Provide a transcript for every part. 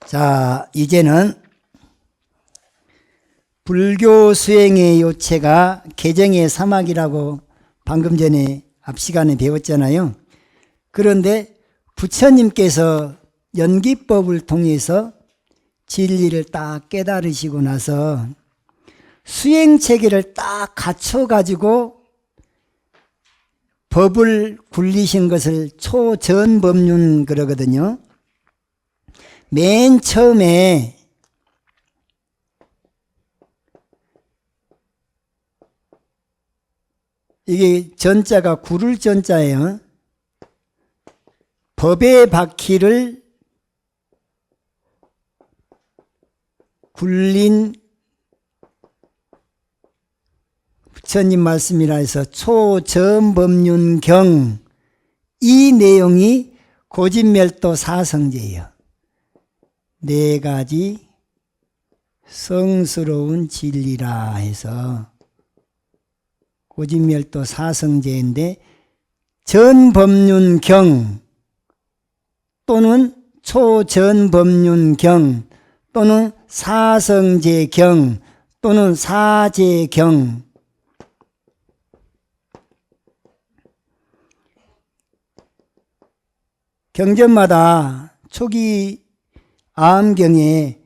자, 이제는 불교 수행의 요체가 개정의 사막이라고 방금 전에 앞 시간에 배웠잖아요. 그런데 부처님께서 연기법을 통해서 진리를 딱 깨달으시고 나서 수행체계를 딱 갖춰가지고 법을 굴리신 것을 초전법륜 그러거든요. 맨 처음에 이게 전자가 구를 전자예요. 법의 바퀴를 굴린 부처님 말씀이라 해서 초전법륜경, 이 내용이 고진멸도 사성제예요. 네 가지 성스러운 진리라 해서 고진멸도 사성제인데, 전법륜경 또는 초전법륜경 또는 사성제경 또는 사제경, 경전마다 초기 암경에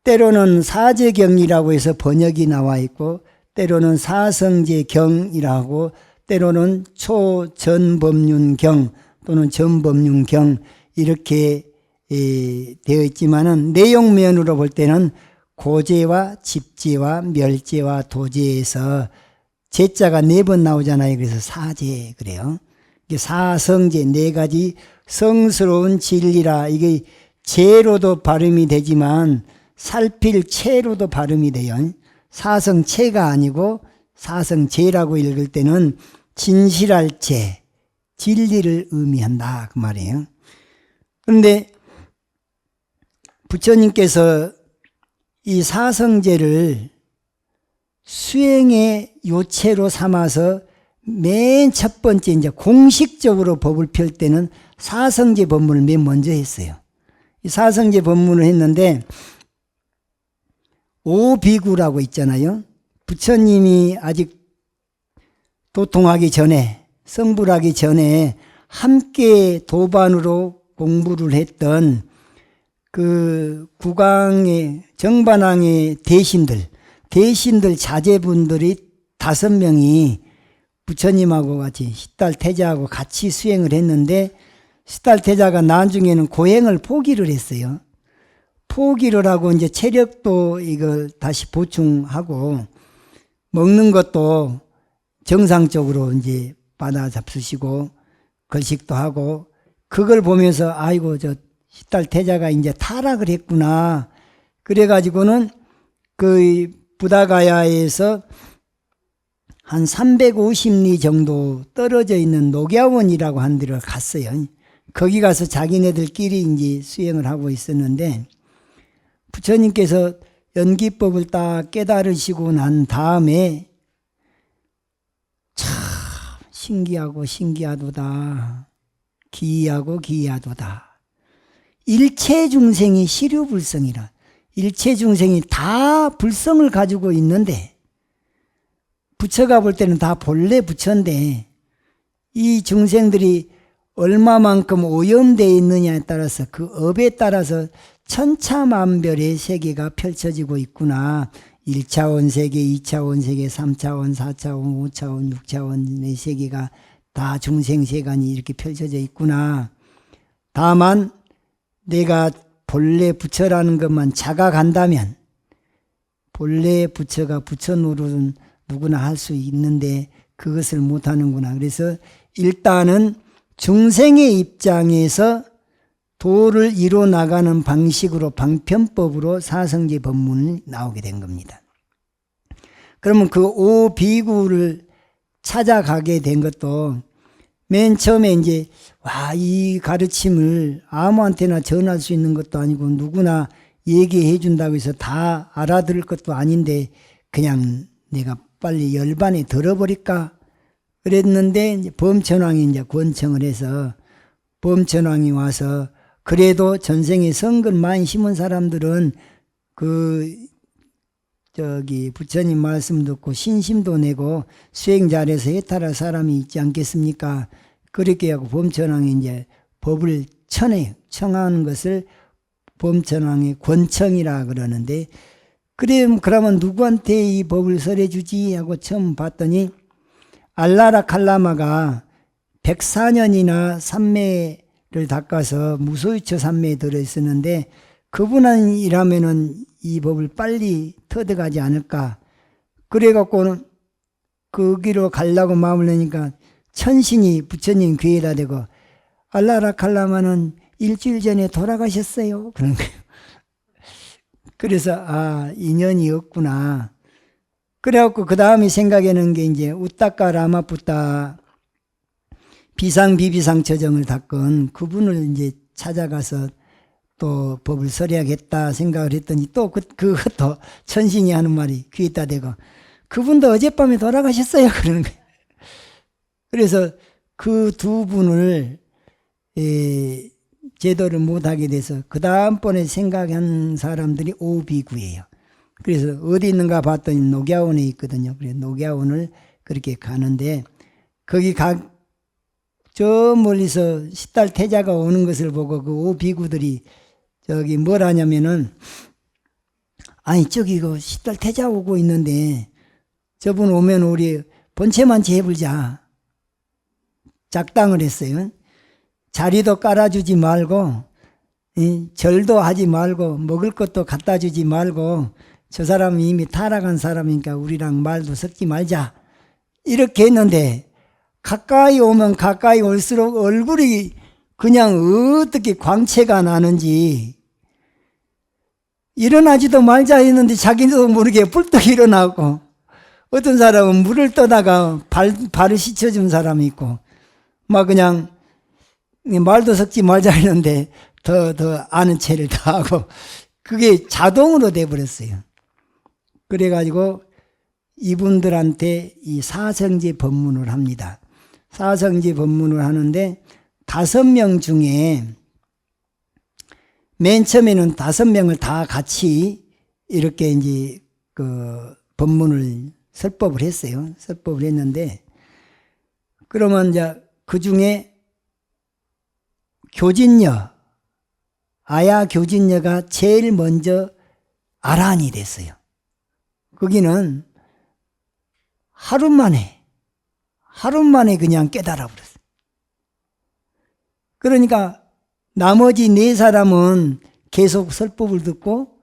때로는 사제경이라고 해서 번역이 나와 있고, 때로는 사성제경이라고, 때로는 초전법륜경 또는 전법륜경 이렇게 되어 있지만은 내용면으로 볼 때는 고제와 집제와 멸제와 도제에서 제자가 4번 나오잖아요. 그래서 사제 그래요. 사성제, 4가지 성스러운 진리라. 이게 제로도 발음이 되지만 살필 체로도 발음이 돼요. 사성체가 아니고 사성제라고 읽을 때는 진실할 체, 진리를 의미한다 그 말이에요. 그런데 부처님께서 이 사성제를 수행의 요체로 삼아서 맨 첫 번째 이제 공식적으로 법을 펼 때는 사성제 법문을 맨 먼저 했어요. 이 사성제 법문을 했는데, 오비구라고 있잖아요. 부처님이 아직 도통하기 전에, 성불하기 전에 함께 도반으로 공부를 했던 그 국왕의 정반왕의 대신들 자제분들이 5명이 부처님하고 같이 시달태자하고 같이 수행을 했는데, 시달태자가 나중에는 고행을 포기를 했어요. 포기를 하고 이제 체력도 이걸 다시 보충하고 먹는 것도 정상적으로 이제 받아 잡수시고 걸식도 하고, 그걸 보면서 아이고 저 시달태자가 이제 타락을 했구나. 그래가지고는 그 부다가야에서 한 350리 정도 떨어져 있는 녹야원이라고 한 데를 갔어요. 거기 가서 자기네들끼리 이제 수행을 하고 있었는데, 부처님께서 연기법을 딱 깨달으시고 난 다음에 참 신기하고 신기하도다, 기이하고 기이하도다. 일체 중생이 시류불성이라. 일체 중생이 다 불성을 가지고 있는데, 부처가 볼 때는 다 본래 부처인데, 이 중생들이 얼마만큼 오염되어 있느냐에 따라서, 그 업에 따라서 천차만별의 세계가 펼쳐지고 있구나. 1차원 세계, 2차원 세계, 3차원, 4차원, 5차원, 6차원의 세계가 다 중생세간이 이렇게 펼쳐져 있구나. 다만 내가 본래 부처라는 것만 자각한다면, 본래 부처가 부처 노릇은 누구나 할 수 있는데 그것을 못하는구나. 그래서 일단은 중생의 입장에서 도를 이뤄 나가는 방식으로, 방편법으로 사성제 법문이 나오게 된 겁니다. 그러면 그 오비구를 찾아가게 된 것도 맨 처음에 이제 이 가르침을 아무한테나 전할 수 있는 것도 아니고 누구나 얘기해 준다고 해서 다 알아들을 것도 아닌데 그냥 내가 빨리 열반에 들어버릴까 그랬는데 이제 범천왕이 이제 권청을 해서 범천왕이 와서 그래도 전생에 성근 많이 심은 사람들은 부처님 말씀 듣고 신심도 내고 수행 잘해서 해탈할 사람이 있지 않겠습니까? 그렇게 하고 범천왕이 이제 법을 청해요. 청하는 것을 범천왕의 권청이라 그러는데, 그러면 누구한테 이 법을 설해주지 하고 처음 봤더니 알라라 칼라마가 104년이나 삼매를 닦아서 무소유처 삼매에 들어있었는데 그분이라면은 이 법을 빨리 터득하지 않을까. 그래갖고는 거기로 가려고 마음을 내니까 천신이 부처님 귀에다 대고 알라라 칼라마는 일주일 전에 돌아가셨어요. 그런 거예요. 그래서 인연이 없구나. 그래갖고 그 다음에 생각하는 게 이제 우따까 라마푸따 비상비비상처정을 닦은 그분을 이제 찾아가서 또 법을 설해야겠다 생각을 했더니 또 그것도 천신이 하는 말이 귀에다 대고 그분도 어젯밤에 돌아가셨어요. 그러는 거예요. 그래서 그 두 분을 제도를 못하게 돼서 그 다음번에 생각한 사람들이 오비구예요. 그래서 어디 있는가 봤더니 녹야원에 있거든요. 그래서 녹야원을 그렇게 가는데 거기 저 멀리서 10달 태자가 오는 것을 보고 그 오비구들이 저기 뭘 하냐면은 아니 저기 그 10달 태자 오고 있는데 저분 오면 우리 본체만치 해보자. 작당을 했어요. 자리도 깔아주지 말고 절도 하지 말고 먹을 것도 갖다 주지 말고 저 사람이 이미 타락한 사람이니까 우리랑 말도 섞지 말자. 이렇게 했는데 가까이 오면 가까이 올수록 얼굴이 그냥 어떻게 광채가 나는지 일어나지도 말자 했는데 자기도 모르게 뿔떡 일어나고 어떤 사람은 물을 떠다가 발을 씻어준 사람이 있고 막 그냥 말도 섞지 말자 했는데 더 아는 체를 다 하고 그게 자동으로 돼버렸어요. 그래가지고 이분들한테 이 사성제 법문을 합니다. 사성제 법문을 하는데 5명 중에 맨 처음에는 5명을 다 같이 이렇게 이제 그 법문을 설법을 했어요. 설법을 했는데 그러면 이제 그 중에 교진녀, 아야 교진녀가 제일 먼저 아란이 됐어요. 거기는 하루 만에 그냥 깨달아 버렸어요. 그러니까 나머지 4사람은 계속 설법을 듣고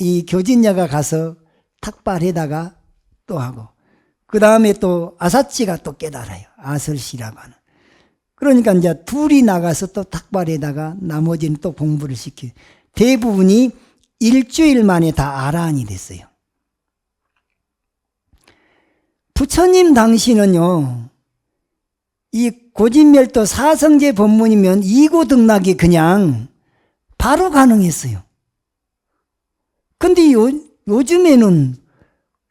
이 교진녀가 가서 탁발에다가 또 하고 그 다음에 또 아사치가 또 깨달아요. 아설시라고 하는. 그러니까 이제 둘이 나가서 또 탁발에다가 나머지는 또 공부를 시켜요. 대부분이 일주일 만에 다 아란이 됐어요. 부처님 당시는요, 이 고진멸도 사성제 법문이면 이고등락이 그냥 바로 가능했어요. 근데 요즘에는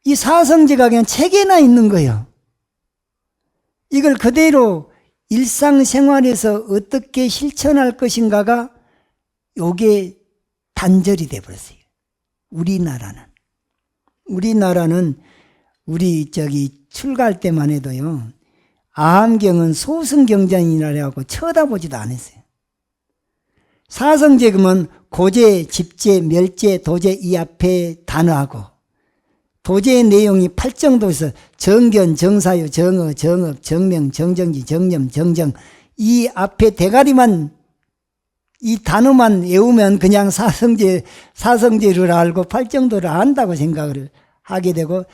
이 사성제가 그냥 책에나 있는 거예요. 이걸 그대로 일상생활에서 어떻게 실천할 것인가가 요게 단절이 돼버렸어요. 우리나라는 우리 출가할 때만 해도요, 아함경은 소승경전이라고 쳐다보지도 않았어요. 사성제 그러면 고제, 집제, 멸제, 도제 이 앞에 단어하고 도제의 내용이 8정도에서 정견, 정사유, 정어, 정업, 정명, 정정지, 정념, 정정 이 앞에 대가리만 이 단어만 외우면 그냥 사성제를 알고 8정도를 안다고 생각을 하게 되고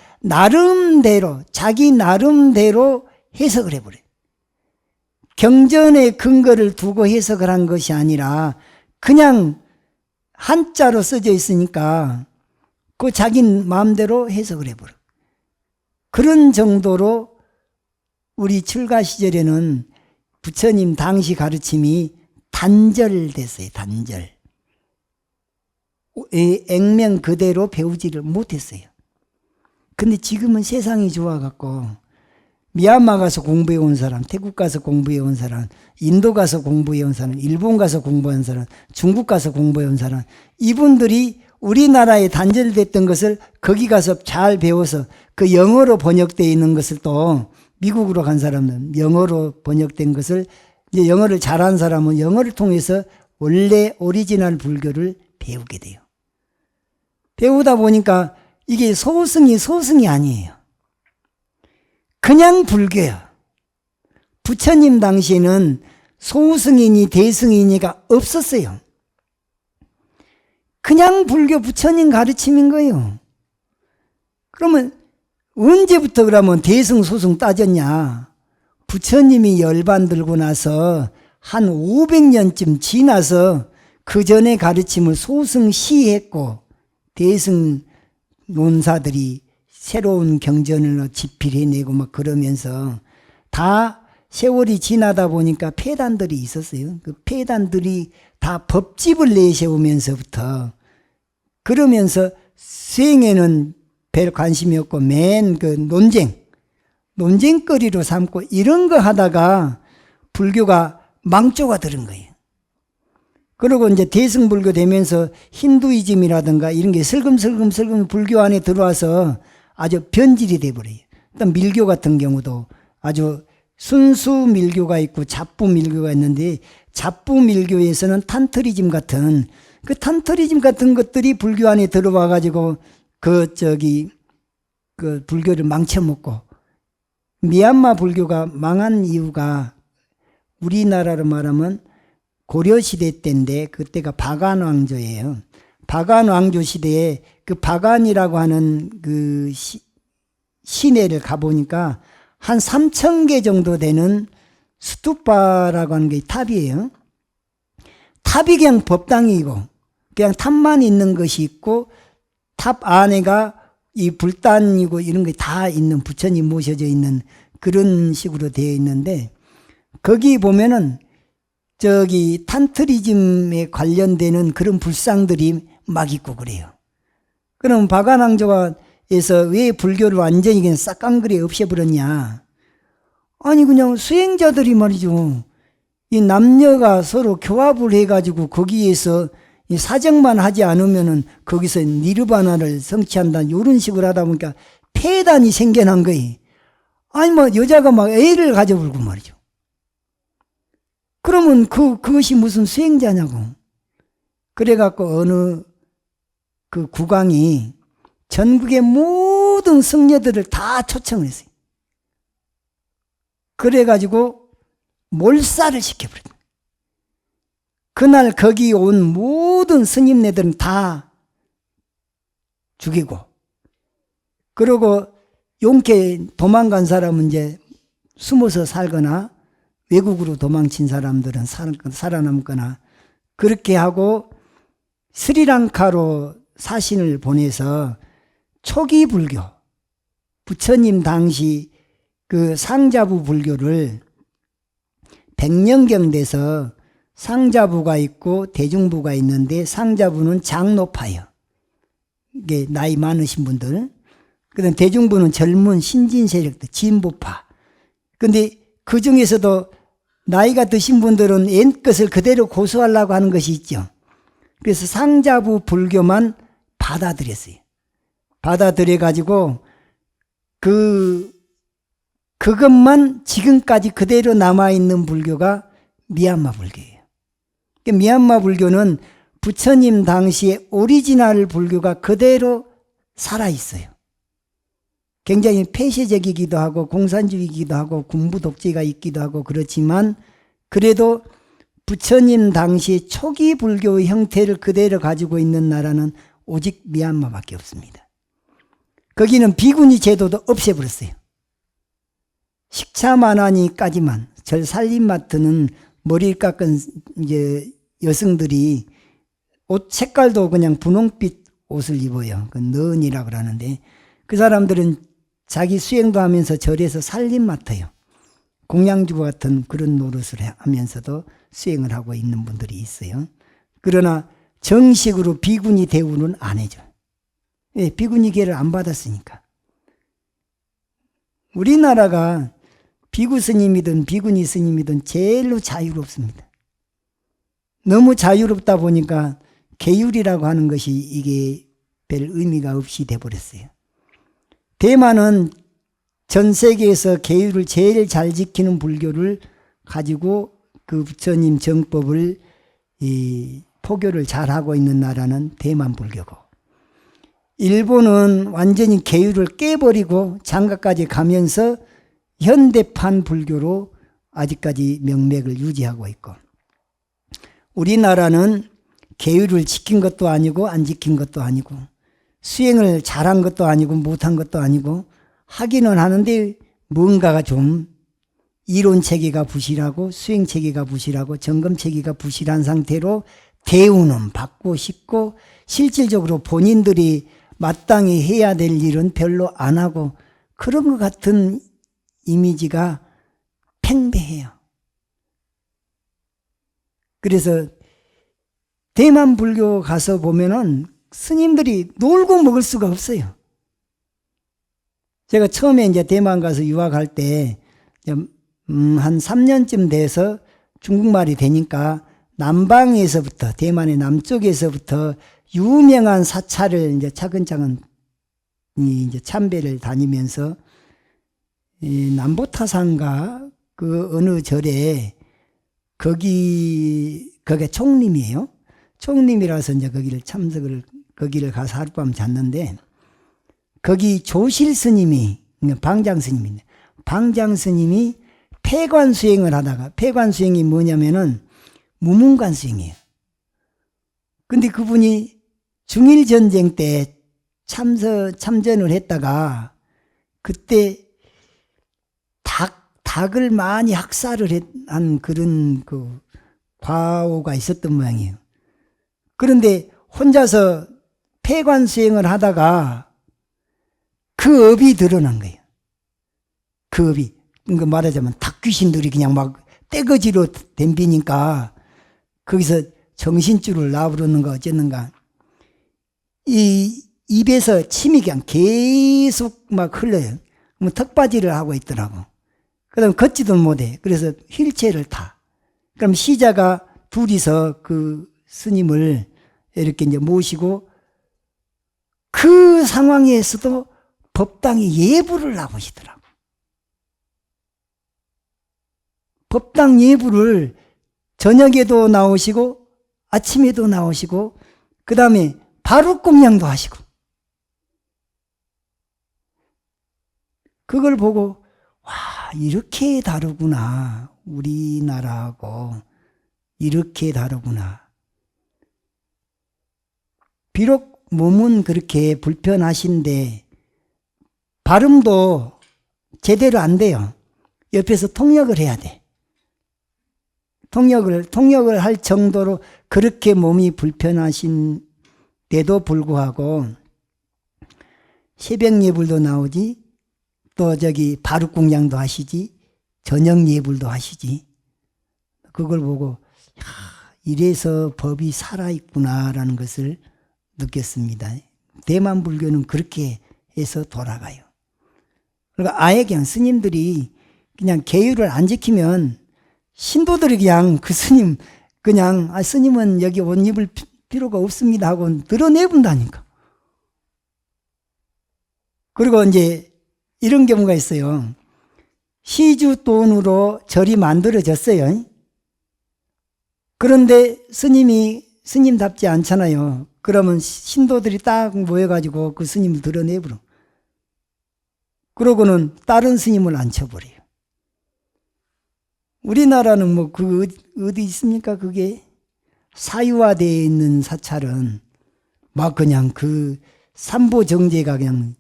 자기 나름대로 해석을 해버려요. 경전의 근거를 두고 해석을 한 것이 아니라 그냥 한자로 써져 있으니까 그 자기 마음대로 해석을 해버려. 그런 정도로 우리 출가 시절에는 부처님 당시 가르침이 단절됐어요. 단절. 액면 그대로 배우지를 못했어요. 근데 지금은 세상이 좋아갖고 미얀마 가서 공부해 온 사람, 태국 가서 공부해 온 사람, 인도 가서 공부해 온 사람, 일본 가서 공부해 온 사람, 중국 가서 공부해 온 사람, 이분들이 우리나라에 단절됐던 것을 거기 가서 잘 배워서 그 영어로 번역되어 있는 것을 또 미국으로 간 사람은 영어로 번역된 것을 이제 영어를 잘하는 사람은 영어를 통해서 원래 오리지널 불교를 배우게 돼요. 배우다 보니까 이게 소승이 아니에요. 그냥 불교야. 부처님 당시에는 소승이니 대승이니가 없었어요. 그냥 불교 부처님 가르침인 거예요. 그러면 언제부터 그러면 대승 소승 따졌냐? 부처님이 열반 들고 나서 한 500년쯤 지나서 그 전에 가르침을 소승시했고 대승 논사들이 새로운 경전을 집필해내고 막 그러면서 다 세월이 지나다 보니까 폐단들이 있었어요. 그 폐단들이 다 법집을 내세우면서부터 그러면서 수행에는 별 관심이 없고 맨 그 논쟁거리로 삼고 이런 거 하다가 불교가 망조가 들은 거예요. 그리고 이제 대승불교 되면서 힌두이즘이라든가 이런 게 슬금슬금 불교 안에 들어와서 아주 변질이 돼버려요. 일단 밀교 같은 경우도 아주 순수 밀교가 있고 잡부 밀교가 있는데 잡부 밀교에서는 탄트리즘 같은 것들이 불교 안에 들어와 가지고 그 불교를 망쳐먹고 미얀마 불교가 망한 이유가 우리나라로 말하면 고려시대 때인데 그때가 바간 왕조예요. 바간 왕조 시대에 그 바간이라고 하는 그 시내를 가보니까 한 3,000개 정도 되는 스투파라고 하는 게 탑이에요. 탑이 그냥 법당이고 그냥 탑만 있는 것이 있고 탑 안에가 이 불단이고 이런 게 다 있는 부처님 모셔져 있는 그런 식으로 되어 있는데 거기 보면은 저기 탄트리즘에 관련되는 그런 불상들이 막 있고 그래요. 그럼 바간왕조가에서 왜 불교를 완전히 그냥 싹깡그리 없애버렸냐? 아니 그냥 수행자들이 말이죠. 이 남녀가 서로 교합을 해가지고 거기에서 이 사정만 하지 않으면은 거기서 니르바나를 성취한다 이런 식으로 하다 보니까 폐단이 생겨난 거예요. 아니 뭐 여자가 막 애를 가져불고 말이죠. 그러면 그것이 무슨 수행자냐고. 그래갖고 어느 그 국왕이 전국의 모든 승려들을 다 초청을 했어요. 그래가지고 몰살을 시켜버렸다. 그날 거기 온 모든 스님네들은 다 죽이고, 그리고 용케 도망간 사람은 이제 숨어서 살거나 외국으로 도망친 사람들은 살아남거나 그렇게 하고 스리랑카로 사신을 보내서 초기 불교, 부처님 당시 그 상자부 불교를 100년경 돼서 상자부가 있고 대중부가 있는데 상자부는 장로파예요. 이게 나이 많으신 분들. 그다음 대중부는 젊은 신진 세력들, 진보파. 근데 그 중에서도 나이가 드신 분들은 옛 것을 그대로 고수하려고 하는 것이 있죠. 그래서 상자부 불교만 받아들였어요. 받아들여가지고 그것만 지금까지 그대로 남아있는 불교가 미얀마 불교예요. 미얀마 불교는 부처님 당시에 오리지널 불교가 그대로 살아있어요. 굉장히 폐쇄적이기도 하고 공산주의이기도 하고 군부 독재가 있기도 하고 그렇지만 그래도 부처님 당시 초기 불교의 형태를 그대로 가지고 있는 나라는 오직 미얀마밖에 없습니다. 거기는 비구니 제도도 없애버렸어요. 식차만화니까지만 절 살림마트는 머리를 깎은 이제 여성들이 옷 색깔도 그냥 분홍빛 옷을 입어요. 그 너은이라고 그러는데 그 사람들은 자기 수행도 하면서 절에서 살림 맡아요. 공양주부 같은 그런 노릇을 하면서도 수행을 하고 있는 분들이 있어요. 그러나 정식으로 비구니 대우는 안 해줘요. 예, 비구니 계를 안 받았으니까. 우리나라가 비구 스님이든 비구니 스님이든 제일로 자유롭습니다. 너무 자유롭다 보니까 계율이라고 하는 것이 이게 별 의미가 없이 돼버렸어요. 대만은 전 세계에서 계율을 제일 잘 지키는 불교를 가지고 그 부처님 정법을 포교를 잘하고 있는 나라는 대만 불교고, 일본은 완전히 계율을 깨버리고 장가까지 가면서 현대판 불교로 아직까지 명맥을 유지하고 있고, 우리나라는 계율을 지킨 것도 아니고 안 지킨 것도 아니고 수행을 잘한 것도 아니고 못한 것도 아니고 하기는 하는데 뭔가가 좀 이론체계가 부실하고 수행체계가 부실하고 점검체계가 부실한 상태로 대우는 받고 싶고 실질적으로 본인들이 마땅히 해야 될 일은 별로 안 하고 그런 것 같은 이미지가 팽배해요. 그래서 대만 불교 가서 보면은 스님들이 놀고 먹을 수가 없어요. 제가 처음에 이제 대만 가서 유학할 때 한 3년쯤 돼서 중국말이 되니까 남방에서부터 대만의 남쪽에서부터 유명한 사찰을 이제 차근차근 이제 참배를 다니면서 남보타산가 그 어느 절에 거기가 총림이에요. 총림이라서 이제 거기를 가서 하룻밤 잤는데 거기 조실 스님이 방장 스님인데 방장 스님이 폐관 수행을 하다가 폐관 수행이 뭐냐면은 무문관 수행이에요. 근데 그분이 중일전쟁 때 참전을 했다가 그때 닭을 많이 학살을 한 그런 그 과오가 있었던 모양이에요. 그런데 혼자서 폐관 수행을 하다가 그 업이 드러난 거예요. 그 업이. 그러니까 말하자면 닭귀신들이 그냥 막 떼거지로 덤비니까 거기서 정신줄을 놔부르는가 어쨌는가 이 입에서 침이 그냥 계속 막 흘러요. 그럼 턱받이를 하고 있더라고. 그 다음에 걷지도 못해. 그래서 휠체어를 타. 그럼 시자가 둘이서 그 스님을 이렇게 이제 모시고 그 상황에서도 법당에 예불을 나오시더라고. 법당 예불을 저녁에도 나오시고 아침에도 나오시고 그 다음에 바루공양도 하시고 그걸 보고 와 이렇게 다르구나. 우리나라하고 이렇게 다르구나. 비록 몸은 그렇게 불편하신데 발음도 제대로 안 돼요. 옆에서 통역을 해야 돼. 통역을 할 정도로 그렇게 몸이 불편하신데도 불구하고 새벽 예불도 나오지, 또 저기 바루공양도 하시지, 저녁 예불도 하시지. 그걸 보고 야, 이래서 법이 살아있구나라는 것을 느꼈습니다. 대만 불교는 그렇게 해서 돌아가요. 그러니까 아예 그냥 스님들이 그냥 계율을 안 지키면 신도들이 그냥 그 스님 그냥 스님은 여기 옷 입을 필요가 없습니다 하고 드러내본다니까. 그리고 이제 이런 경우가 있어요. 시주 돈으로 절이 만들어졌어요. 그런데 스님이 스님답지 않잖아요. 그러면 신도들이 딱 모여가지고 그 스님을 드러내버려. 그러고는 다른 스님을 앉혀버려요. 우리나라는 뭐 그 어디 있습니까? 그게 사유화되어 있는 사찰은 막 그냥 그 삼보 정제가 그냥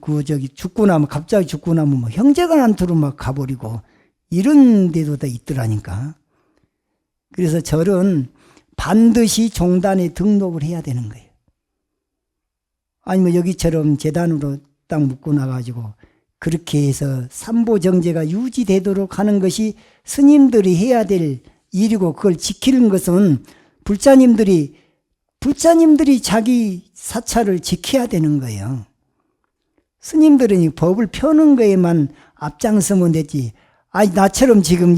그 저기 죽고 나면 갑자기 죽고 나면 뭐 형제간한테로 막 가버리고 이런 데도 다 있더라니까. 그래서 절은 반드시 종단에 등록을 해야 되는 거예요. 아니면 여기처럼 재단으로 딱 묶고 나가지고 그렇게 해서 삼보 정제가 유지되도록 하는 것이 스님들이 해야 될 일이고, 그걸 지키는 것은 불자님들이 자기 사찰을 지켜야 되는 거예요. 스님들은 이 법을 펴는 거에만 앞장서면 되지. 아니, 나처럼 지금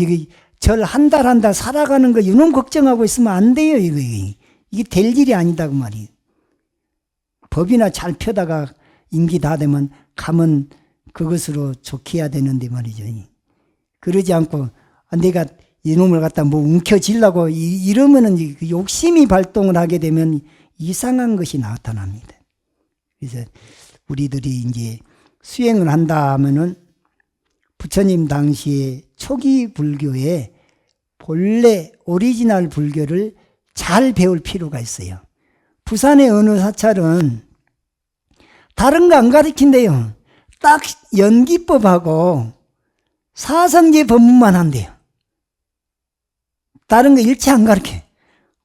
절 한 달 한 달 살아가는 거 이놈 걱정하고 있으면 안 돼요. 이게 될 일이 아니다고 말이에요. 법이나 잘 펴다가 임기 다 되면 가면 그것으로 좋게 해야 되는데 말이죠. 그러지 않고 내가 이놈을 갖다 뭐 움켜쥐려고 이러면은 욕심이 발동을 하게 되면 이상한 것이 나타납니다. 그래서 우리들이 이제 수행을 한다 하면은 부처님 당시에 초기 불교에 본래 오리지널 불교를 잘 배울 필요가 있어요. 부산의 어느 사찰은 다른 거 안 가르친대요. 딱 연기법하고 사성제 법문만 한대요. 다른 거 일체 안 가르쳐.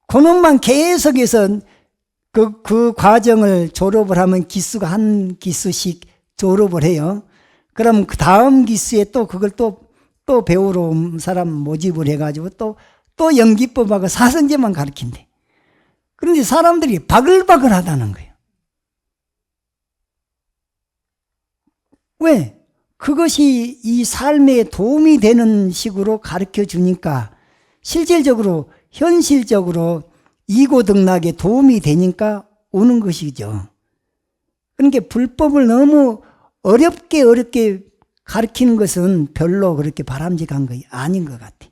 그놈만 계속해서 그 과정을 졸업을 하면 기수가 한 기수씩 졸업을 해요. 그럼 그 다음 기수에 또 그걸 또 배우러 온 사람 모집을 해가지고 또 연기법하고 사성제만 가르친대. 그런데 사람들이 바글바글 하다는 거예요. 왜? 그것이 이 삶에 도움이 되는 식으로 가르쳐 주니까 실질적으로 현실적으로 이고등락에 도움이 되니까 오는 것이죠. 그러니까 불법을 너무 어렵게 가르치는 것은 별로 그렇게 바람직한 거 아닌 것 같아.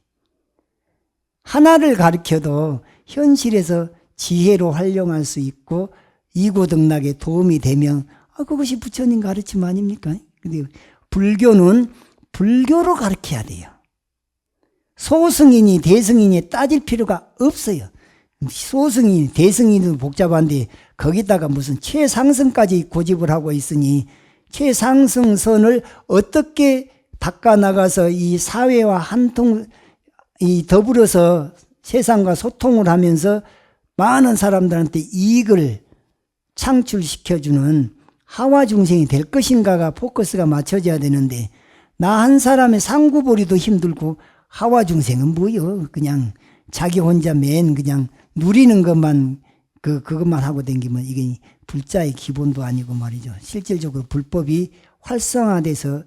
하나를 가르쳐도 현실에서 지혜로 활용할 수 있고 이고등락에 도움이 되면 그것이 부처님 가르침 아닙니까? 근데 불교는 불교로 가르쳐야 돼요. 소승이니 대승이니 따질 필요가 없어요. 소승이 대승이도 복잡한데 거기다가 무슨 최상승까지 고집을 하고 있으니 최상승선을 어떻게 닦아나가서 이 사회와 더불어서 세상과 소통을 하면서 많은 사람들한테 이익을 창출시켜주는 하와 중생이 될 것인가가 포커스가 맞춰져야 되는데 나 한 사람의 상구보리도 힘들고 하와 중생은 뭐요? 그냥 자기 혼자 그냥 누리는 것만 그것만 하고 다니면 이게 불자의 기본도 아니고 말이죠. 실질적으로 불법이 활성화돼서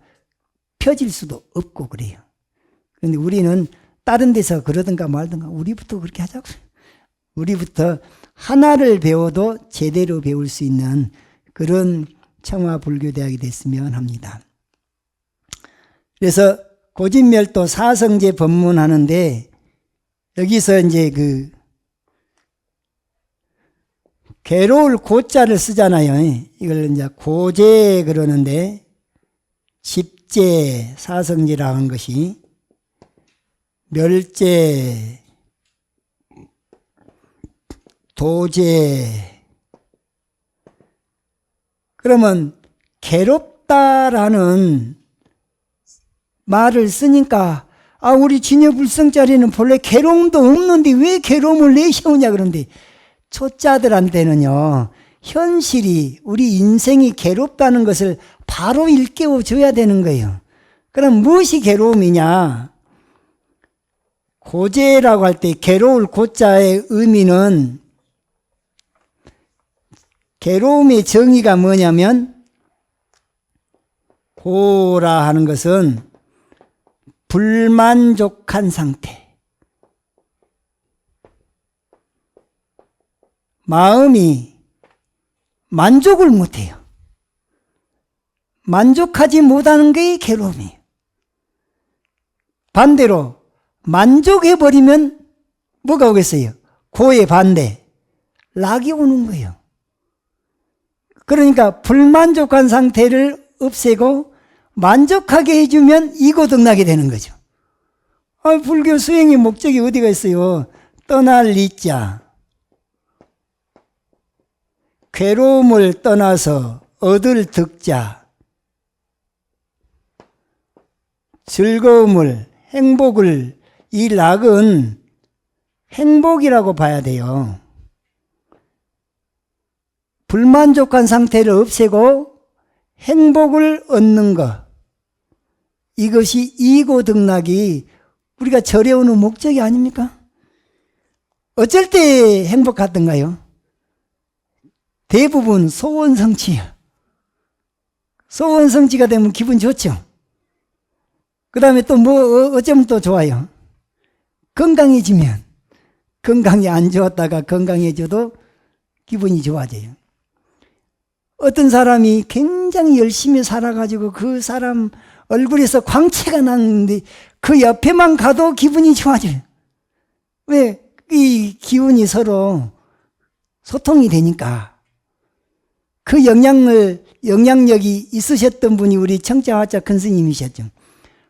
펴질 수도 없고 그래요. 그런데 우리는 다른 데서 그러든가 말든가 우리부터 그렇게 하자고. 우리부터 하나를 배워도 제대로 배울 수 있는 그런 청화불교대학이 됐으면 합니다. 그래서 고진멸도 사성제 법문하는데 여기서 이제 괴로울 고자를 쓰잖아요. 이걸 이제 고제 그러는데 집제 사성제라 하는 것이 멸제 도제 그러면 괴롭다라는 말을 쓰니까 우리 진여불성자리는 본래 괴로움도 없는데 왜 괴로움을 내세우냐 그런데 초짜들한테는요 현실이 우리 인생이 괴롭다는 것을 바로 일깨워 줘야 되는 거예요. 그럼 무엇이 괴로움이냐? 고제라고 할 때 괴로울 고자의 의미는 괴로움의 정의가 뭐냐면 고라 하는 것은 불만족한 상태. 마음이 만족을 못해요. 만족하지 못하는 게 괴로움이에요. 반대로 만족해버리면 뭐가 오겠어요? 고의 반대, 락이 오는 거예요. 그러니까 불만족한 상태를 없애고 만족하게 해주면 이고등락이 되는 거죠. 불교 수행의 목적이 어디가 있어요? 떠날 이자. 괴로움을 떠나서 얻을 득자. 즐거움을, 행복을, 이 락은 행복이라고 봐야 돼요. 불만족한 상태를 없애고 행복을 얻는 것. 이것이 이고등락이 우리가 절에 오는 목적이 아닙니까? 어쩔 때 행복하던가요? 대부분 소원성취야. 소원성취가 되면 기분 좋죠. 그 다음에 또 어쩌면 또 좋아요. 건강해지면, 건강이 안 좋았다가 건강해져도 기분이 좋아져요. 어떤 사람이 굉장히 열심히 살아가지고 그 사람 얼굴에서 광채가 나는데 그 옆에만 가도 기분이 좋아져요. 왜? 이 기운이 서로 소통이 되니까. 그 영향력이 있으셨던 분이 우리 청자화자 큰 스님이셨죠.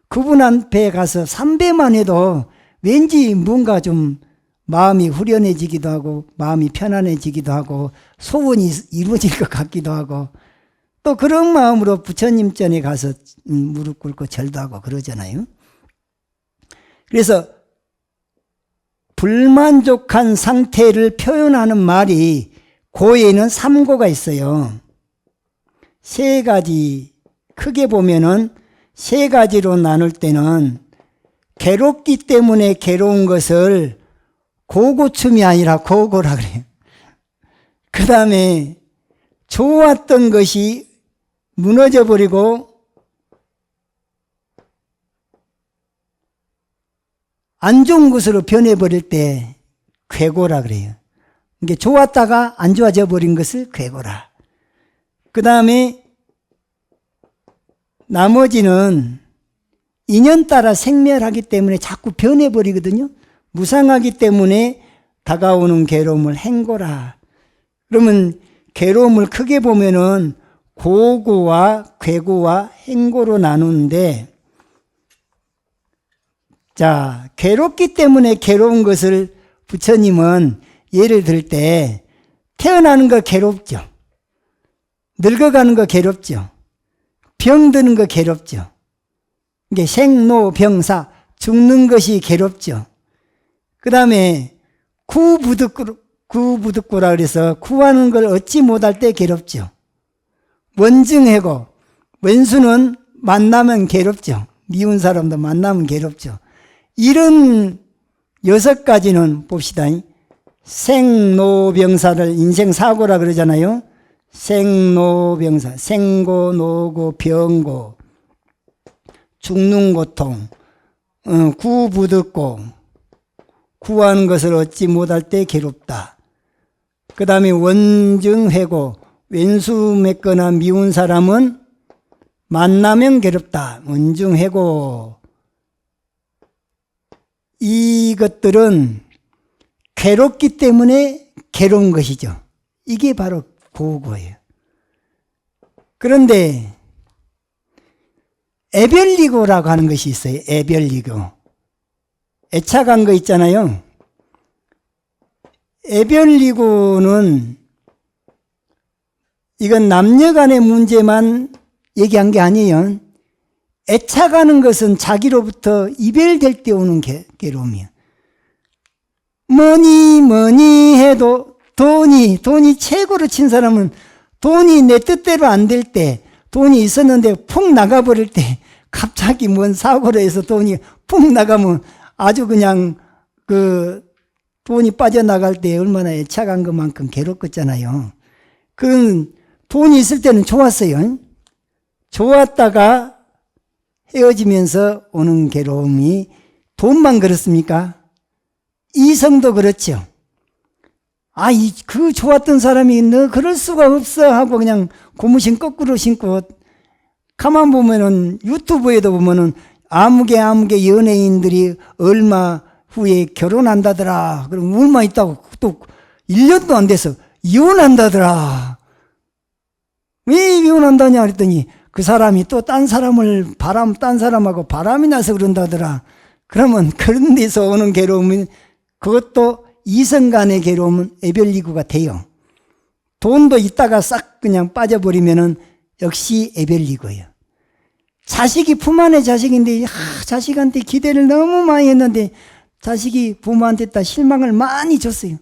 그분 앞에 가서 3배만 해도 왠지 뭔가 좀 마음이 후련해지기도 하고 마음이 편안해지기도 하고 소원이 이루어질 것 같기도 하고 또 그런 마음으로 부처님 전에 가서 무릎 꿇고 절도 하고 그러잖아요. 그래서 불만족한 상태를 표현하는 말이 고에는 3고가 있어요. 세 가지, 크게 보면은 세 가지로 나눌 때는 괴롭기 때문에 괴로운 것을 고고춤이 아니라 고고라 그래요. 그 다음에 좋았던 것이 무너져버리고 안 좋은 것으로 변해버릴 때 괴고라 그래요. 이게 좋았다가 안 좋아져 버린 것을 괴고라. 그 다음에 나머지는 인연 따라 생멸하기 때문에 자꾸 변해버리거든요. 무상하기 때문에 다가오는 괴로움을 행고라. 그러면 괴로움을 크게 보면은 고고와 괴고와 행고로 나누는데, 자, 괴롭기 때문에 괴로운 것을 부처님은 예를 들 때 태어나는 거 괴롭죠. 늙어가는 거 괴롭죠. 병드는 거 괴롭죠. 이게 생로병사, 죽는 것이 괴롭죠. 그 다음에 구부득고라 그래서 구하는 걸 얻지 못할 때 괴롭죠. 원증해고, 원수는 만나면 괴롭죠. 미운 사람도 만나면 괴롭죠. 이런 6가지는 봅시다. 생로병사를 인생사고라 그러잖아요. 생로병사, 생고, 노고, 병고, 죽는 고통, 구부득고, 구하는 것을 얻지 못할 때 괴롭다. 그 다음에 원증회고, 왼수 맺거나 미운 사람은 만나면 괴롭다. 원증회고. 이것들은 괴롭기 때문에 괴로운 것이죠. 이게 바로 고고예요. 그런데 애별리고라고 하는 것이 있어요. 애별리고. 애착한 거 있잖아요. 애별리고는 이건 남녀 간의 문제만 얘기한 게 아니에요. 애착하는 것은 자기로부터 이별될 때 오는 괴로움이에요. 뭐니 해도 돈이 최고로 친 사람은 돈이 내 뜻대로 안 될 때, 돈이 있었는데 푹 나가버릴 때, 갑자기 뭔 사고로 해서 돈이 푹 나가면 아주 그냥 돈이 빠져나갈 때 얼마나 애착한 것만큼 괴롭겠잖아요. 그런 돈이 있을 때는 좋았어요. 좋았다가 헤어지면서 오는 괴로움이 돈만 그렇습니까? 이성도 그렇죠. 그 좋았던 사람이 너 그럴 수가 없어 하고 그냥 고무신 거꾸로 신고, 가만 보면은 유튜브에도 보면은 아무개 연예인들이 얼마 후에 결혼한다더라. 그럼 얼마 있다고 또 1년도 안 돼서 이혼한다더라. 왜 이혼한다냐 그랬더니 그 사람이 또 딴 사람하고 바람이 나서 그런다더라. 그러면 그런 데서 오는 괴로움은, 그것도 이성 간의 괴로움은 애별리고가 돼요. 돈도 있다가 싹 그냥 빠져버리면은 역시 애별리고예요. 자식이 품 안의 자식인데, 자식한테 기대를 너무 많이 했는데 자식이 부모한테 다 실망을 많이 줬어요.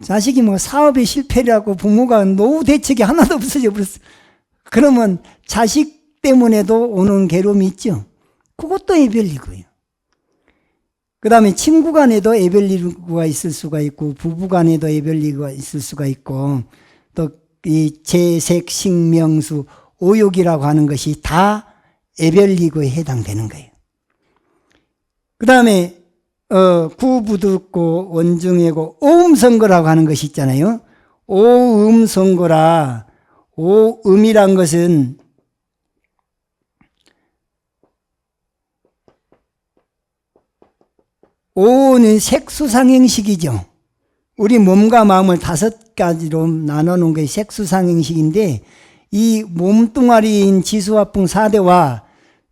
자식이 뭐 사업에 실패라고 부모가 노후 대책이 하나도 없어져 버렸어요. 그러면 자식 때문에도 오는 괴로움이 있죠. 그것도 애별리고예요. 그 다음에 친구 간에도 애별리고가 있을 수가 있고, 부부 간에도 애별리고가 있을 수가 있고, 또 이 재색, 식명수, 오욕이라고 하는 것이 다 애별리고에 해당되는 거예요. 그 다음에 구부득고 원중애고 오음선거라고 하는 것이 있잖아요. 오음선거라. 오음이란 것은 오는 색수상행식이죠. 우리 몸과 마음을 5가지로 나눠놓은 게 색수상행식인데, 이 몸뚱아리인 지수화풍 4대와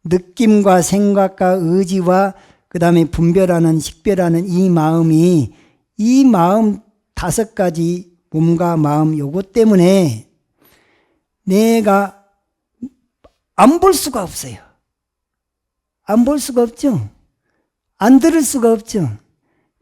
느낌과 생각과 의지와 그 다음에 분별하는 식별하는 이 마음이, 이 마음 5가지 몸과 마음 요것 때문에 내가 안 볼 수가 없어요. 안 볼 수가 없죠. 안 들을 수가 없죠.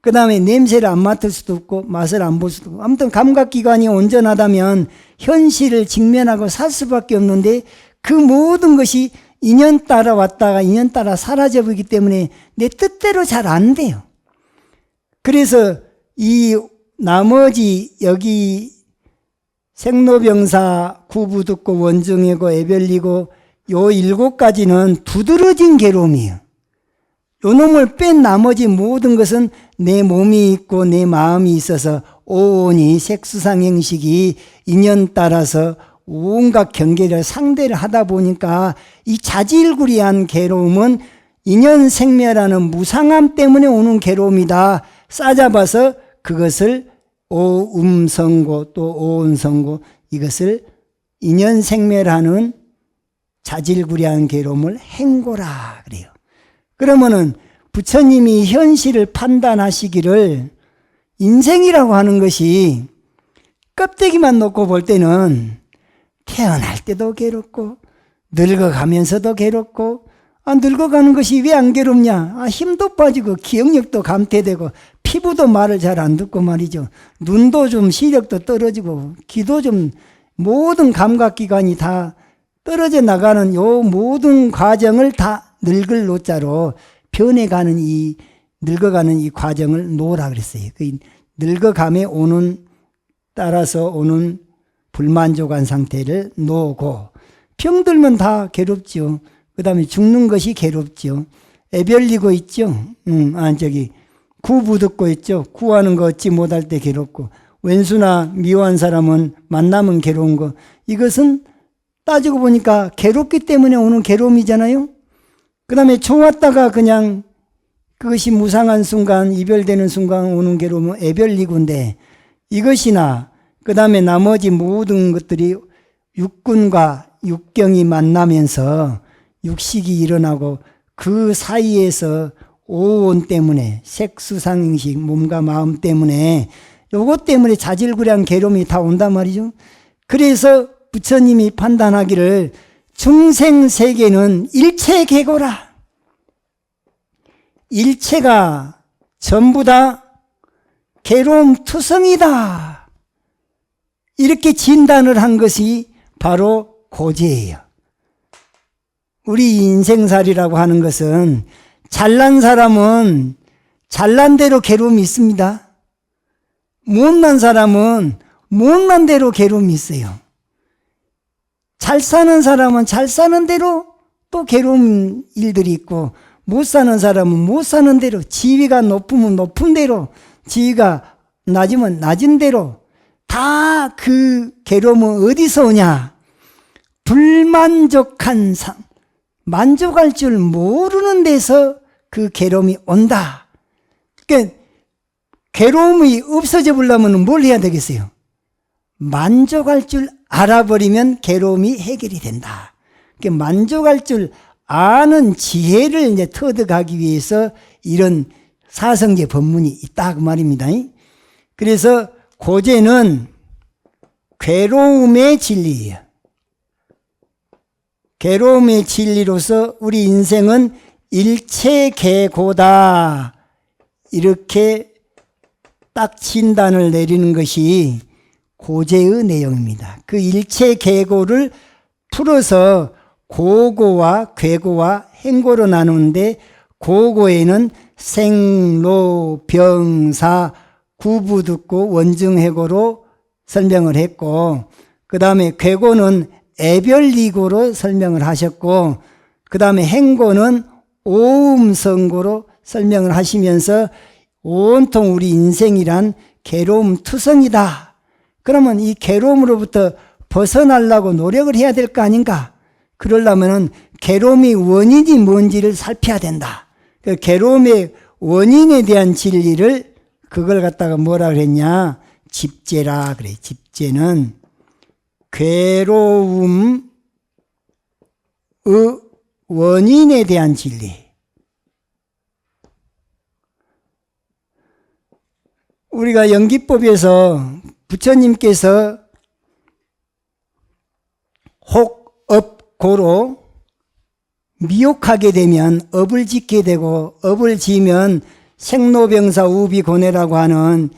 그 다음에 냄새를 안 맡을 수도 없고 맛을 안 볼 수도 없고, 아무튼 감각기관이 온전하다면 현실을 직면하고 살 수밖에 없는데, 그 모든 것이 인연 따라 왔다가 인연 따라 사라져버리기 때문에 내 뜻대로 잘 안 돼요. 그래서 이 나머지 여기 생로병사, 구부득고 원중애고 애별리고 요 7가지는 두드러진 괴로움이에요. 요 놈을 뺀 나머지 모든 것은 내 몸이 있고 내 마음이 있어서 오온이 색수상행식이 인연 따라서 온갖 경계를 상대를 하다 보니까 이 자질구리한 괴로움은 인연생멸하는 무상함 때문에 오는 괴로움이다. 싸잡아서 그것을 오음성고 또 오온성고, 이것을 인연생멸하는 자질구리한 괴로움을 행고라 그래요. 그러면은 부처님이 현실을 판단하시기를, 인생이라고 하는 것이 껍데기만 놓고 볼 때는 태어날 때도 괴롭고 늙어가면서도 괴롭고, 늙어가는 것이 왜 안 괴롭냐? 힘도 빠지고 기억력도 감퇴되고 피부도 말을 잘 안 듣고 말이죠. 눈도 좀 시력도 떨어지고 귀도 좀, 모든 감각기관이 다 떨어져 나가는 요 모든 과정을 다 늙을 노자로 변해가는 늙어가는 이 과정을 노라 그랬어요. 그 늙어감에 오는, 따라서 오는 불만족한 상태를 노고, 병들면 다 괴롭죠. 그 다음에 죽는 것이 괴롭죠. 애별리고 있죠. 구부득고 있죠. 구하는 거 얻지 못할 때 괴롭고, 왼수나 미워한 사람은 만나면 괴로운 거, 이것은 따지고 보니까 괴롭기 때문에 오는 괴로움이잖아요. 그 다음에 좋았다가 그냥 그것이 무상한 순간, 이별되는 순간 오는 괴로움은 애별리고인데, 이것이나 그 다음에 나머지 모든 것들이 육군과 육경이 만나면서 육식이 일어나고, 그 사이에서 오온 때문에, 색수상행식 몸과 마음 때문에, 요것 때문에 자질구레한 괴로움이 다 온단 말이죠. 그래서 부처님이 판단하기를 중생세계는 일체계고라. 일체가 전부 다 괴로움 투성이다. 이렇게 진단을 한 것이 바로 고제예요. 우리 인생살이라고 하는 것은, 잘난 사람은 잘난 대로 괴로움이 있습니다. 못난 사람은 못난 대로 괴로움이 있어요. 잘 사는 사람은 잘 사는 대로 또 괴로운 일들이 있고, 못 사는 사람은 못 사는 대로, 지위가 높으면 높은 대로, 지위가 낮으면 낮은 대로, 다 그 괴로움은 어디서 오냐? 불만족한 만족할 줄 모르는 데서 그 괴로움이 온다. 그러니까 괴로움이 없어져 보려면 뭘 해야 되겠어요? 만족할 줄 알아버리면 괴로움이 해결이 된다. 그러니까 만족할 줄 아는 지혜를 이제 터득하기 위해서 이런 사성제 법문이 있다 그 말입니다. 그래서 고제는 괴로움의 진리예요. 괴로움의 진리로서 우리 인생은 일체계고다. 이렇게 딱 진단을 내리는 것이 고제의 내용입니다. 그 일체계고를 풀어서 고고와 괴고와 행고로 나누는데, 고고에는 생로, 병사, 구부득고 원증해고로 설명을 했고, 그 다음에 괴고는 애별리고로 설명을 하셨고, 그 다음에 행고는 오음성고로 설명을 하시면서 온통 우리 인생이란 괴로움 투성이다. 그러면 이 괴로움으로부터 벗어나려고 노력을 해야 될 거 아닌가? 그러려면 괴로움의 원인이 뭔지를 살펴야 된다. 그 괴로움의 원인에 대한 진리를 그걸 갖다가 뭐라 그랬냐? 집제라 그래. 집제는 괴로움의 원인에 대한 진리. 우리가 연기법에서 부처님께서 혹, 업, 고로 미혹하게 되면 업을 짓게 되고, 업을 지으면 생로병사 우비고뇌라고 하는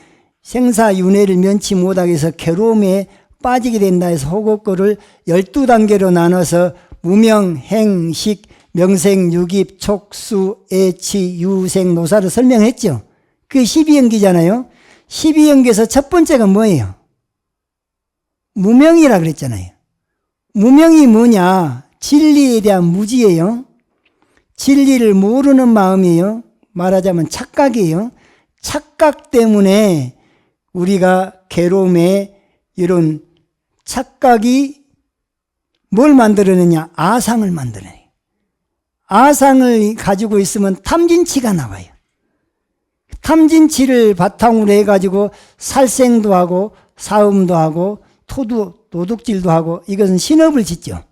생사윤회를 면치 못하게 해서 괴로움에 빠지게 된다 해서 호곡거를 12단계로 나눠서 무명, 행, 식, 명생, 유깁, 촉수, 애치, 유생, 노사를 설명했죠. 그게 12연기잖아요. 12연기에서 첫 번째가 뭐예요? 무명이라 그랬잖아요. 무명이 뭐냐? 진리에 대한 무지예요. 진리를 모르는 마음이에요. 말하자면 착각이에요. 착각 때문에 우리가 괴로움에 이런 착각이 뭘 만들어내냐? 아상을 만들어내요. 아상을 가지고 있으면 탐진치가 나와요. 탐진치를 바탕으로 해가지고 살생도 하고 사음도 하고 도둑질도 하고 이것은 신업을 짓죠.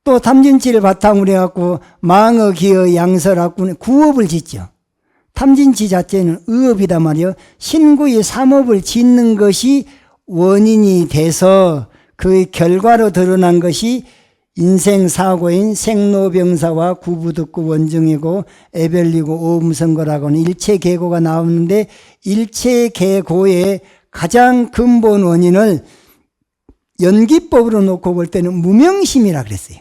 또 탐진치를 바탕으로 해갖고 망어, 기어, 양설하고 구업을 짓죠. 탐진치 자체는 의업이단 말이에요. 신구의 삼업을 짓는 것이 원인이 돼서 그 결과로 드러난 것이 인생사고인 생로병사와 구부득구 원증이고 애별리고 오음선거라고 하는 일체계고가 나오는데, 일체계고의 가장 근본 원인을 연기법으로 놓고 볼 때는 무명심이라 그랬어요.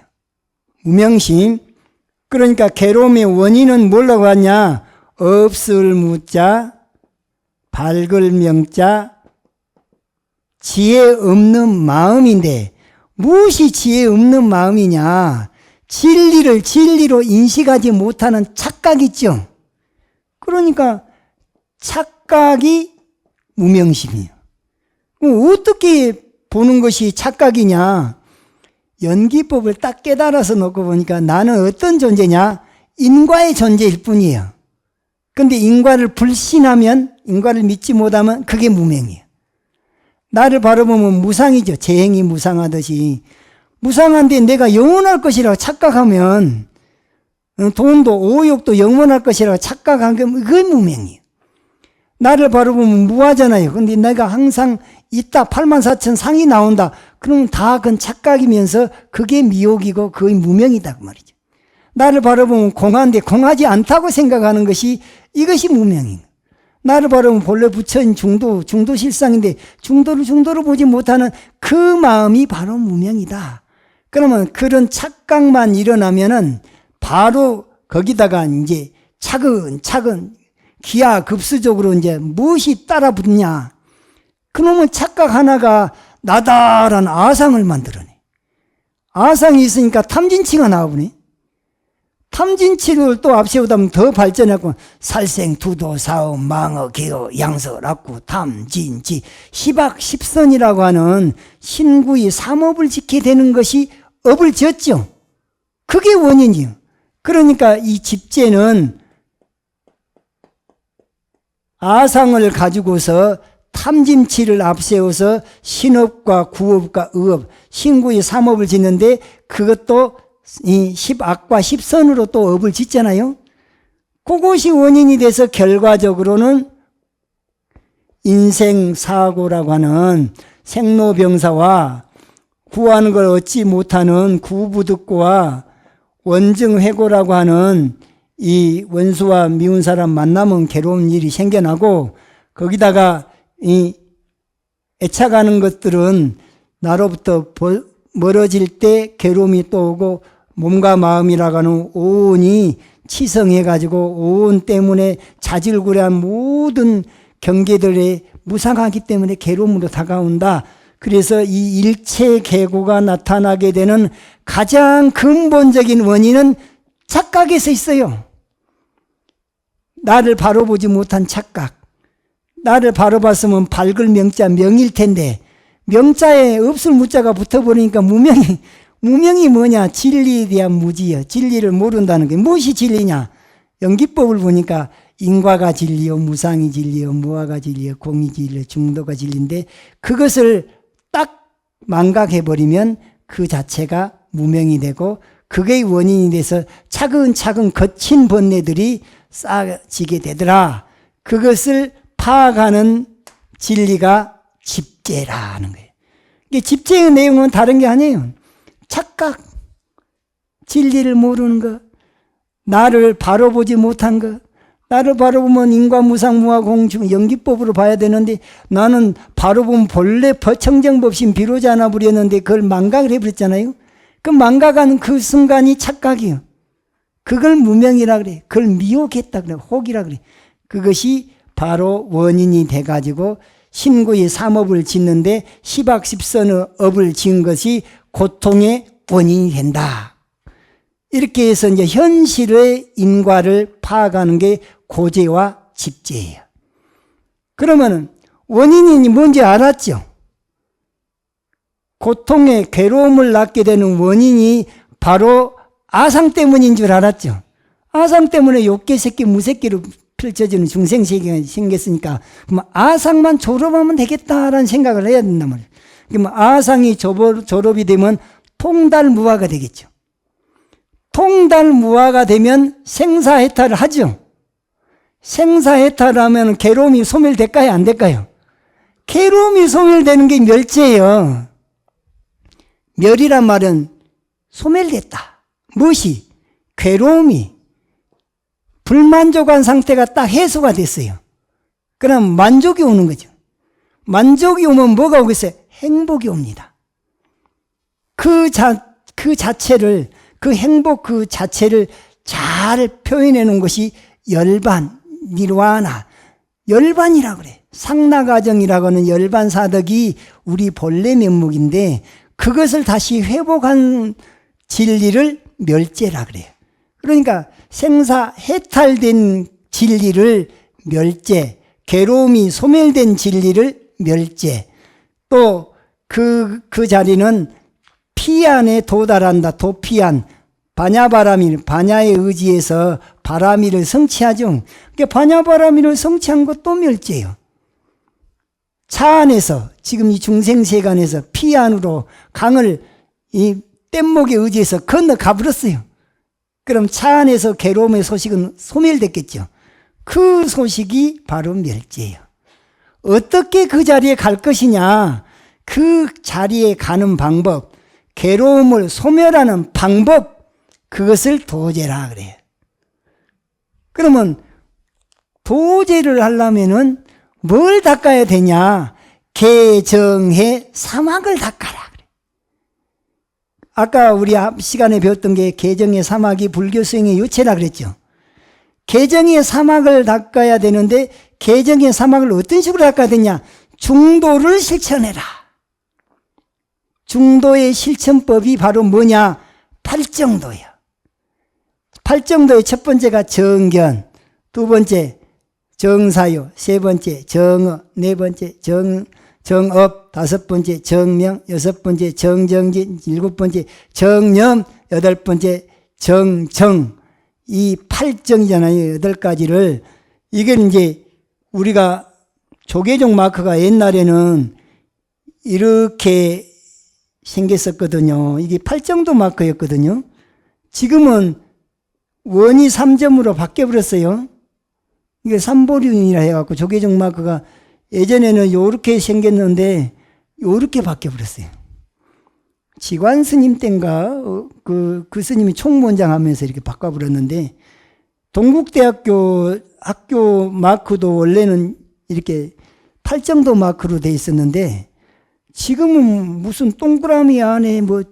무명심. 그러니까 괴로움의 원인은 뭐라고 하냐? 없을 무자, 밝을 명자, 지혜 없는 마음인데, 무엇이 지혜 없는 마음이냐? 진리를 진리로 인식하지 못하는 착각 있죠. 그러니까 착각이 무명심이에요. 어떻게 보는 것이 착각이냐? 연기법을 딱 깨달아서 놓고 보니까 나는 어떤 존재냐? 인과의 존재일 뿐이에요. 근데 인과를 불신하면, 인과를 믿지 못하면 그게 무명이에요. 나를 바라보면 무상이죠. 재행이 무상하듯이. 무상한데 내가 영원할 것이라고 착각하면, 돈도 오욕도 영원할 것이라고 착각하면 그게 무명이에요. 나를 바라보면 무하잖아요. 근데 내가 항상 있다, 84,000 상이 나온다. 그러면 다 그건 착각이면서 그게 미혹이고 그게 무명이다 그 말이죠. 나를 바라보면 공한데 공하지 않다고 생각하는 것이, 이것이 무명이에요. 나를 바라보면 본래 부처인 중도 실상인데 중도를 보지 못하는 그 마음이 바로 무명이다. 그러면 그런 착각만 일어나면은 바로 거기다가 이제 차근차근 기하급수적으로 이제 무엇이 따라 붙냐? 그놈의 착각 하나가 나다란 아상을 만들어내. 아상이 있으니까 탐진치가 나오네. 탐진치를 또 앞세우다면 더 발전하고 살생, 두도, 사음, 망어, 기어, 양서, 락구, 탐진치, 시박십선이라고 하는 신구의 삼업을 지게 되는 것이 업을 지었죠. 그게 원인이요. 그러니까 이 집제는 아상을 가지고서 탐진치를 앞세워서 신업과 구업과 의업, 신구의 삼업을 짓는데, 그것도 이 십악과 십선으로 또 업을 짓잖아요. 그것이 원인이 돼서 결과적으로는 인생사고라고 하는 생로병사와 구하는 걸 얻지 못하는 구부득고와 원증회고라고 하는 이 원수와 미운 사람 만나면 괴로운 일이 생겨나고, 거기다가 이 애착하는 것들은 나로부터 멀어질 때 괴로움이 또 오고, 몸과 마음이라고 하는 오온이 치성해가지고 오온 때문에 자질구레한 모든 경계들에 무상하기 때문에 괴로움으로 다가온다. 그래서 이 일체계고가 나타나게 되는 가장 근본적인 원인은 착각에서 있어요. 나를 바로 보지 못한 착각. 나를 바로 봤으면 밝을 명자 명일 텐데 명자에 없을 무자가 붙어버리니까 무명이 뭐냐? 진리에 대한 무지요. 진리를 모른다는 게 무엇이 진리냐? 연기법을 보니까 인과가 진리요, 무상이 진리요, 무아가 진리요, 공이 진리요, 중도가 진리인데 그것을 딱 망각해버리면 그 자체가 무명이 되고 그게 원인이 돼서 차근차근 거친 번뇌들이 쌓여지게 되더라. 그것을 파악하는 진리가 집재라는 거예요. 이게 집재의 내용은 다른 게 아니에요. 착각, 진리를 모르는 것, 나를 바로 보지 못한 것, 나를 바로 보면 인과, 무상, 무아, 공, 중, 연기법으로 봐야 되는데 나는 바로 보면 본래 청정법신 비로자 하나 부렸는데 그걸 망각을 해버렸잖아요. 그 망각하는 그 순간이 착각이에요. 그걸 무명이라 그래. 그걸 미혹했다 그래. 혹이라 그래. 그것이 바로 원인이 돼가지고 신구의 삼업을 짓는데 시박십선의 업을 지은 것이 고통의 원인이 된다. 이렇게 해서 이제 현실의 인과를 파악하는 게 고재와 집재예요. 그러면 원인이 뭔지 알았죠? 고통의 괴로움을 낳게 되는 원인이 바로 아상 때문인 줄 알았죠? 아상 때문에 욕계 새끼 무새끼로 펼쳐지는 중생세계가 생겼으니까 그럼 아상만 졸업하면 되겠다라는 생각을 해야 된단 말이에요. 그럼 아상이 졸업이 되면 통달무화가 되겠죠. 통달무화가 되면 생사해탈을 하죠. 생사해탈을 하면 괴로움이 소멸될까요? 안 될까요? 괴로움이 소멸되는 게 멸재예요. 멸이란 말은 소멸됐다. 무엇이? 괴로움이 불만족한 상태가 딱 해소가 됐어요. 그럼 만족이 오는 거죠. 만족이 오면 뭐가 오겠어요? 행복이 옵니다. 그 자체를, 그 행복 그 자체를 잘 표현해 놓은 것이 열반, 니르와나, 열반이라고 그래. 상나가정이라고 하는 열반사덕이 우리 본래 면목인데 그것을 다시 회복한 진리를 멸재라 그래요. 그러니까 생사 해탈된 진리를 멸재, 괴로움이 소멸된 진리를 멸재, 또 그 자리는 피안에 도달한다. 도피안, 반야바라밀, 반야의 의지에서 바라밀을 성취하죠. 그러니까 반야바라밀을 성취한 것도 멸재예요. 차 안에서 지금 이 중생세간에서 피안으로 강을 이 뗏목에 의지해서 건너가 버렸어요. 그럼 차 안에서 괴로움의 소식은 소멸됐겠죠. 그 소식이 바로 멸재예요. 어떻게 그 자리에 갈 것이냐, 그 자리에 가는 방법, 괴로움을 소멸하는 방법, 그것을 도제라 그래요. 그러면 도제를 하려면은 뭘 닦아야 되냐? 개정해 사막을 닦아라 그래. 아까 우리 시간에 배웠던 게 개정의 사막이 불교 수행의 요체라 그랬죠. 개정의 사막을 닦아야 되는데 개정의 사막을 어떤 식으로 닦아야 되냐? 중도를 실천해라. 중도의 실천법이 바로 뭐냐? 팔정도예요. 팔정도의 첫 번째가 정견, 두 번째 정사요, 세 번째 정어, 네 번째 정업, 다섯 번째 정명, 여섯 번째 정정진, 일곱 번째 정념, 여덟 번째 정정. 이 팔정이잖아요. 여덟 가지를. 이게 이제 우리가 조계종 마크가 옛날에는 이렇게 생겼었거든요. 이게 팔정도 마크였거든요. 지금은 원이 3점으로 바뀌어버렸어요. 이게 삼보륜이라 해갖고 조계종 마크가 예전에는 요렇게 생겼는데 요렇게 바뀌어버렸어요. 지관 스님 땐가 그 스님이 총무원장 하면서 이렇게 바꿔버렸는데 동국대학교 학교 마크도 원래는 이렇게 팔정도 마크로 돼 있었는데 지금은 무슨 동그라미 안에 뭐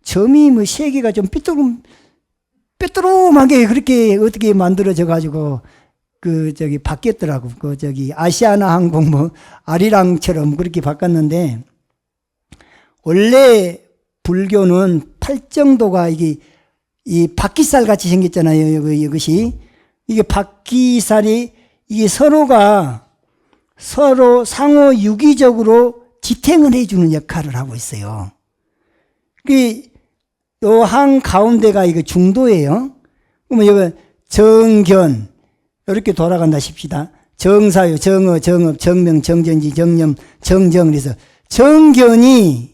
점이 뭐 세 개가 좀 삐뚤음하게 그렇게 어떻게 만들어져 가지고 바뀌었더라고. 아시아나 항공 아리랑처럼 그렇게 바꿨는데 원래 불교는 팔정도가 이 바퀴살 같이 생겼잖아요. 이것이. 이게 바퀴살이 이게 서로 상호 유기적으로 지탱을 해주는 역할을 하고 있어요. 요 한 가운데가 이거 중도예요. 그러면 여기 정견 이렇게 돌아간다 싶시다. 정사유, 정어, 정업, 정명, 정전지, 정념, 정정. 그래서 정견이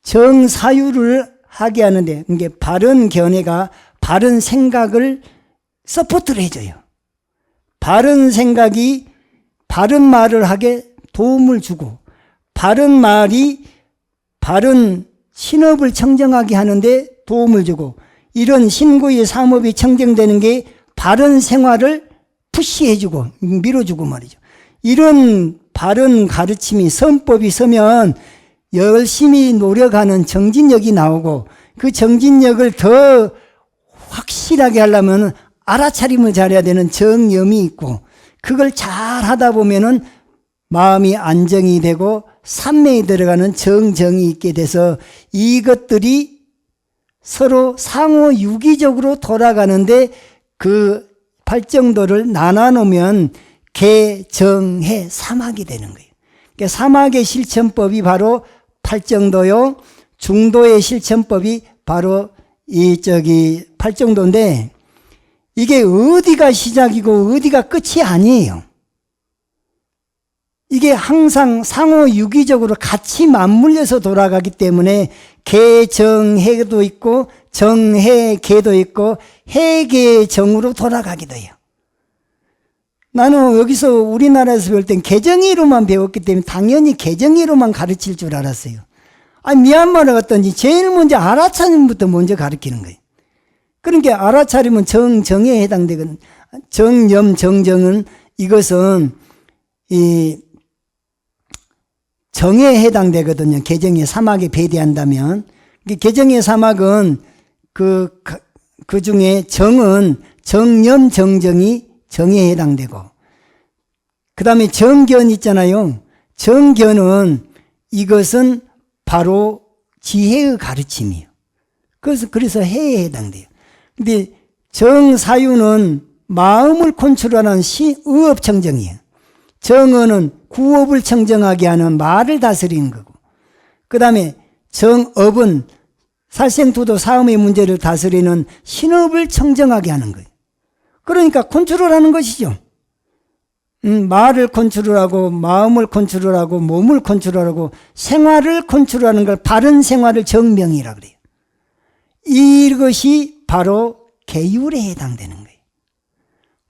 정사유를 하게 하는데 이게 바른 견해가 바른 생각을 서포트를 해줘요. 바른 생각이 바른 말을 하게 도움을 주고 바른 말이 바른 신업을 청정하게 하는데 도움을 주고 이런 신구의 삼업이 청정되는 게 바른 생활을 푸시해주고 밀어주고 말이죠. 이런 바른 가르침이 선법이 서면 열심히 노력하는 정진력이 나오고 그 정진력을 더 확실하게 하려면 알아차림을 잘해야 되는 정념이 있고 그걸 잘 하다 보면은 마음이 안정이 되고 삼매에 들어가는 정정이 있게 돼서 이것들이 서로 상호 유기적으로 돌아가는데 그 팔정도를 나눠놓으면 개, 정, 해, 사막이 되는 거예요. 그러니까 사막의 실천법이 바로 팔정도요. 중도의 실천법이 바로 팔정도인데 이게 어디가 시작이고 어디가 끝이 아니에요. 이게 항상 상호 유기적으로 같이 맞물려서 돌아가기 때문에 개정해도 있고 정해개도 있고 해개정으로 돌아가기도 해요. 나는 여기서 우리나라에서 배울 땐 개정의로만 배웠기 때문에 당연히 개정의로만 가르칠 줄 알았어요. 미얀마를 갔더니 제일 먼저 알아차림부터 먼저 가르치는 거예요. 그러니까 알아차림은 정정에 해당되거든. 정념, 정정은 이것은 정에 해당되거든요. 개정의 사막에 배대한다면. 개정의 사막은 그 중에 정은 정념, 정정이 정에 해당되고 그 다음에 정견 있잖아요. 정견은 이것은 바로 지혜의 가르침이에요. 그래서 해에 해당돼요. 근데 정사유는 마음을 컨트롤하는 의업 청정이에요. 정어는 구업을 청정하게 하는 말을 다스리는 거고 그 다음에 정업은 살생투도 사음의 문제를 다스리는 신업을 청정하게 하는 거예요. 그러니까 컨트롤하는 것이죠. 말을 컨트롤하고 마음을 컨트롤하고 몸을 컨트롤하고 생활을 컨트롤하는 걸 바른 생활을 정명이라 그래요. 이것이 바로 계율에 해당되는 거예요.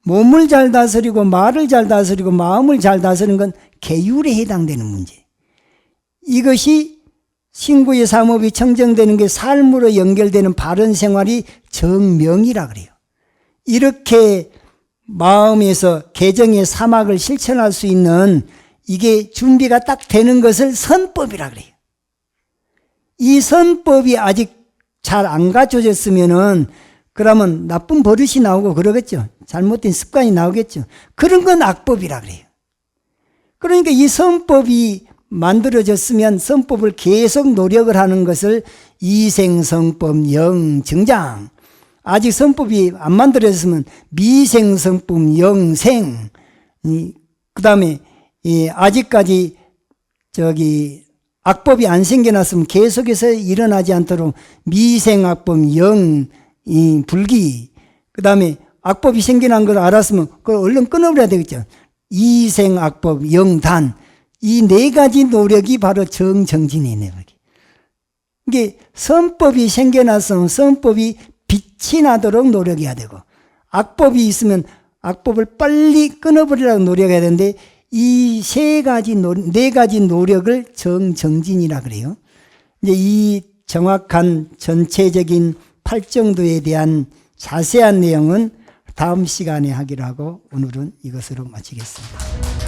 몸을 잘 다스리고 말을 잘 다스리고 마음을 잘 다스리는 건 계율에 해당되는 문제. 이것이 신구의 삼업이 청정되는 게 삶으로 연결되는 바른 생활이 정명이라 그래요. 이렇게 마음에서 개정의 사막을 실천할 수 있는 이게 준비가 딱 되는 것을 선법이라 그래요. 이 선법이 아직 잘 안 갖춰졌으면은 그러면 나쁜 버릇이 나오고 그러겠죠. 잘못된 습관이 나오겠죠. 그런 건 악법이라 그래요. 그러니까 이 선법이 만들어졌으면 선법을 계속 노력을 하는 것을 이생성법 영증장. 아직 선법이 안 만들어졌으면 미생성법 영생. 그 다음에 아직까지 악법이 안 생겨났으면 계속해서 일어나지 않도록 미생악법 불기. 그 다음에 악법이 생겨난 걸 알았으면 그걸 얼른 끊어버려야 되겠죠. 이생악법 영단. 이 네 가지 노력이 바로 정정진이네요. 이게 선법이 생겨났으면 선법이 빛이 나도록 노력해야 되고 악법이 있으면 악법을 빨리 끊어버리라고 노력해야 되는데 이 네 가지 노력을 정정진이라 그래요. 이제 이 정확한 전체적인 팔정도에 대한 자세한 내용은 다음 시간에 하기로 하고 오늘은 이것으로 마치겠습니다.